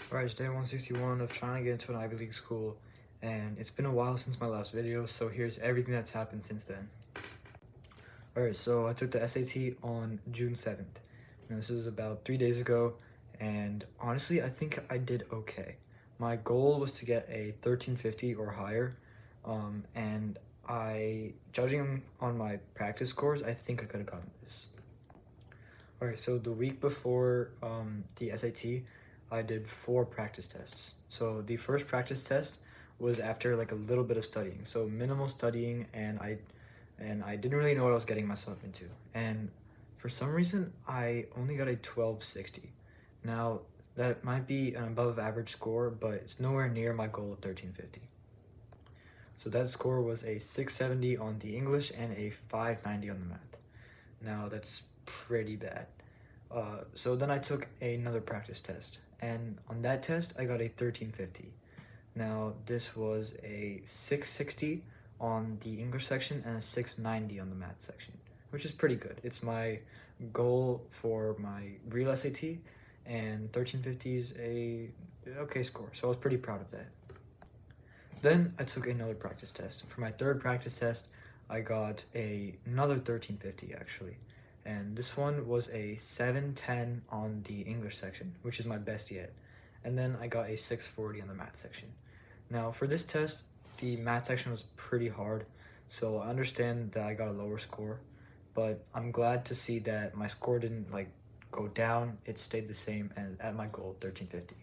Alright, it's day 161 of trying to get into an Ivy League school, and it's been a while since my last video, so here's everything that's happened since then. Alright, so I took the SAT on June 7th, and this was about 3 days ago, and honestly, I think I did okay. My goal was to get a 1350 or higher, and judging on my practice scores, I think I could have gotten this. Alright, so the week before the SAT, I did 4 practice tests. So the first practice test was after like a little bit of studying, so minimal studying, and I didn't really know what I was getting myself into. And for some reason, I only got a 1260. Now, that might be an above average score, but it's nowhere near my goal of 1350. So that score was a 670 on the English and a 590 on the math. Now, that's pretty bad. So then I took another practice test, and on that test I got a 1350. Now this was a 660 on the English section and a 690 on the math section, which is pretty good. It's my goal for my real SAT, and 1350 is a okay score, so I was pretty proud of that. Then I took another practice test. For my third practice test, I got another 1350 actually. And this one was a 710 on the English section, which is my best yet. And then I got a 640 on the math section. Now for this test, the math section was pretty hard, so I understand that I got a lower score, but I'm glad to see that my score didn't like go down. It stayed the same and at my goal, 1350.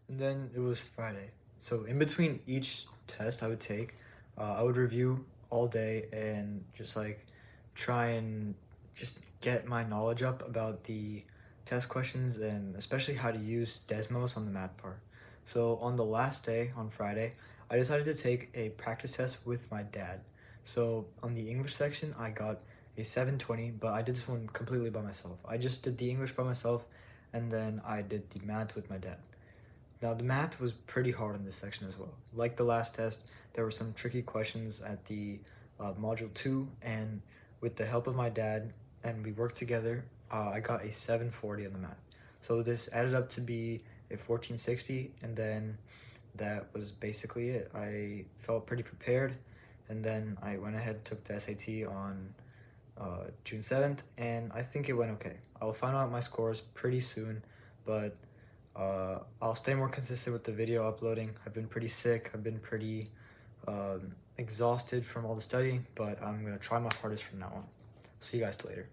And then it was Friday. So in between each test I would take, I would review all day and just like try and just get my knowledge up about the test questions, and especially how to use Desmos on the math part. So on the last day, on Friday, I decided to take a practice test with my dad. So on the English section, I got a 720, but I did this one completely by myself. I just did the English by myself, and then I did the math with my dad. Now the math was pretty hard in this section as well. Like the last test, there were some tricky questions at the module 2, and with the help of my dad, and we worked together, I got a 740 on the math. So this added up to be a 1460, and then that was basically it. I felt pretty prepared, and then I went ahead and took the SAT on June 7th, and I think it went okay. I'll find out my scores pretty soon, but I'll stay more consistent with the video uploading. I've been pretty sick. I've been pretty exhausted from all the studying, but I'm going to try my hardest from now on. See you guys later.